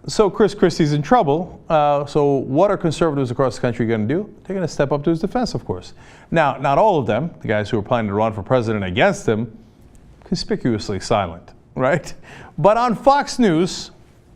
So Chris Christie's in trouble. So what are conservatives across the country going to do? They're going to step up to his defense, of course. Now, not all of them, the guys who are planning to run for president against him, conspicuously silent, right? But on Fox News,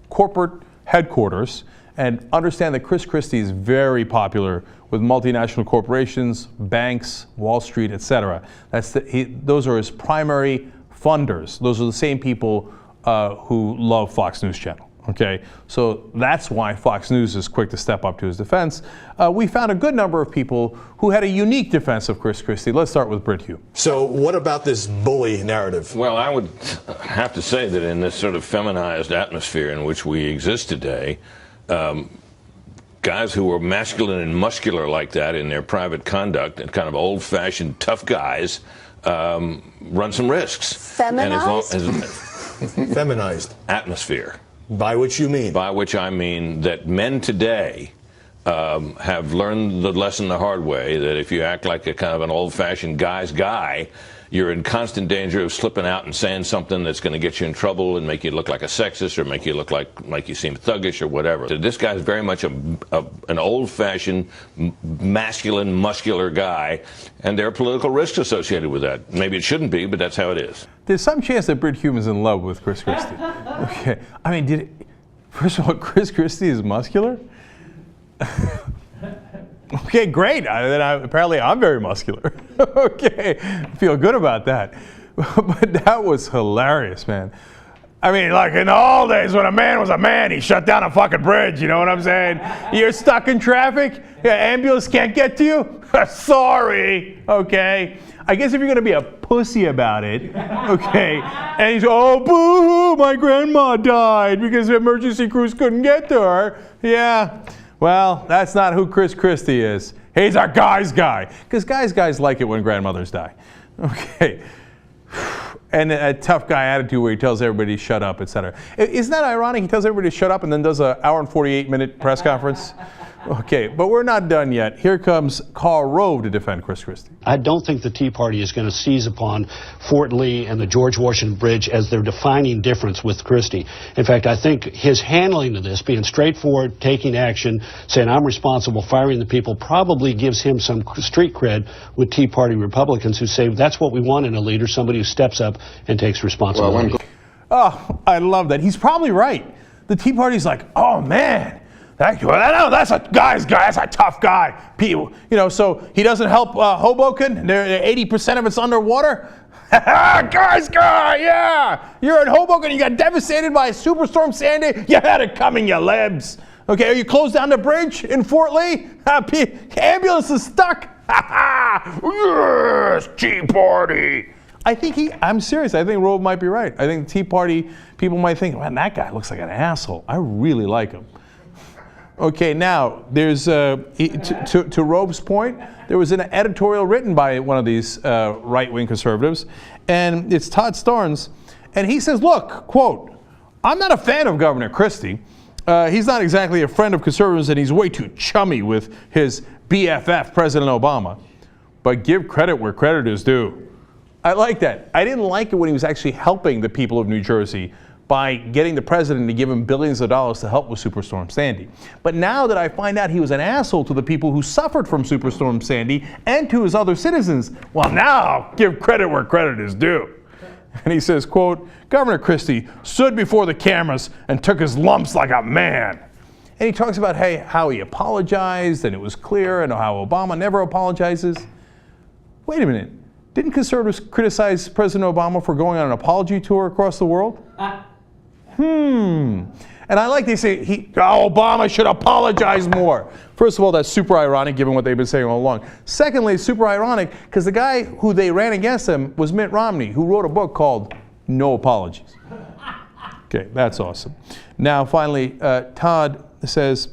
corporate headquarters, and understand that Chris Christie is very popular with multinational corporations, banks, Wall Street, etc. Those are his primary funders. Those are the same people who love Fox News Channel. Okay, so that's why Fox News is quick to step up to his defense. We found a good number of people who had a unique defense of Chris Christie. Let's start with Britt Hume. So what about this bully narrative? Well, I would have to say that in this sort of feminized atmosphere in which we exist today, guys who are masculine and muscular like that in their private conduct and kind of old-fashioned tough guys run some risks. Feminized? Feminized. Atmosphere. By which you mean? By which I mean that men today have learned the lesson the hard way, that if you act like a kind of an old-fashioned guy's guy, you're in constant danger of slipping out and saying something that's going to get you in trouble and make you look like a sexist or make you look like you seem thuggish or whatever. This guy is very much an old-fashioned, masculine, muscular guy, and there are political risks associated with that. Maybe it shouldn't be, but that's how it is. There's some chance that Britt Hume is in love with Chris Christie. Okay, I mean, first of all, Chris Christie is muscular? Okay, great. Apparently I'm very muscular. Okay, feel good about that. But that was hilarious, man. I mean, like in the old days when a man was a man, he shut down a fucking bridge, you know what I'm saying? You're stuck in traffic, ambulance can't get to you? Sorry, okay? I guess if you're gonna be a pussy about it, okay, and he's, oh, boo, my grandma died because the emergency crews couldn't get to her, yeah. Well, that's not who Chris Christie is. He's our guy's guy. Because guys like it when grandmothers die. Okay. And a tough guy attitude where he tells everybody to shut up, etc. Isn't that ironic? He tells everybody to shut up and then does an hour and 48-minute press conference. Okay, but we're not done yet. Here comes Karl Rove to defend Chris Christie. I don't think the Tea Party is going to seize upon Fort Lee and the George Washington Bridge as their defining difference with Christie. In fact, I think his handling of this, being straightforward, taking action, saying I'm responsible, firing the people, probably gives him some street cred with Tea Party Republicans who say that's what we want in a leader, somebody who steps up and takes responsibility. Oh, I love that. He's probably right. The Tea Party's like, oh, man. That's a guy's guy. That's a tough guy. People, so he doesn't help Hoboken. 80% of it's underwater. Guy's guy, yeah. You're in Hoboken. You got devastated by Superstorm Sandy. You had it coming, you libs. Okay, are you closed down the bridge in Fort Lee? Ambulance is stuck. Yes, Tea Party. I'm serious. I think Rove might be right. I think the Tea Party people might think, man, that guy looks like an asshole. I really like him. Okay, now, there's, to Rove's point, there was an editorial written by one of these right-wing conservatives, and it's Todd Starnes, and he says, look, quote, I'm not a fan of Governor Christie. He's not exactly a friend of conservatives, and he's way too chummy with his BFF, President Obama. But give credit where credit is due. I like that. I didn't like it when he was actually helping the people of New Jersey by getting the president to give him billions of dollars to help with Superstorm Sandy. But now that I find out he was an asshole to the people who suffered from Superstorm Sandy and to his other citizens, well, now give credit where credit is due. And he says, quote, Governor Christie stood before the cameras and took his lumps like a man. And he talks about how he apologized and it was clear and how Obama never apologizes. Wait a minute. Didn't conservatives criticize President Obama for going on an apology tour across the world? And I like they say Obama should apologize more. First of all, that's super ironic given what they've been saying all along. Secondly, it's super ironic because the guy who they ran against him was Mitt Romney, who wrote a book called No Apologies. Okay, that's awesome. Now, finally, Todd says,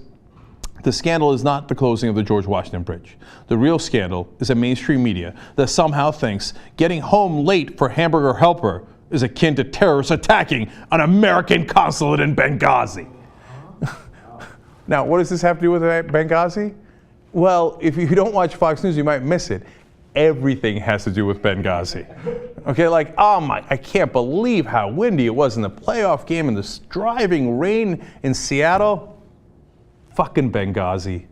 the scandal is not the closing of the George Washington Bridge. The real scandal is a mainstream media that somehow thinks getting home late for Hamburger Helper is akin to terrorists attacking an American consulate in Benghazi. Now, what does this have to do with Benghazi? Well, if you don't watch Fox News, you might miss it. everything has to do with Benghazi. Okay, like, oh my, I can't believe how windy it was in the playoff game and this driving rain in Seattle. Fucking Benghazi.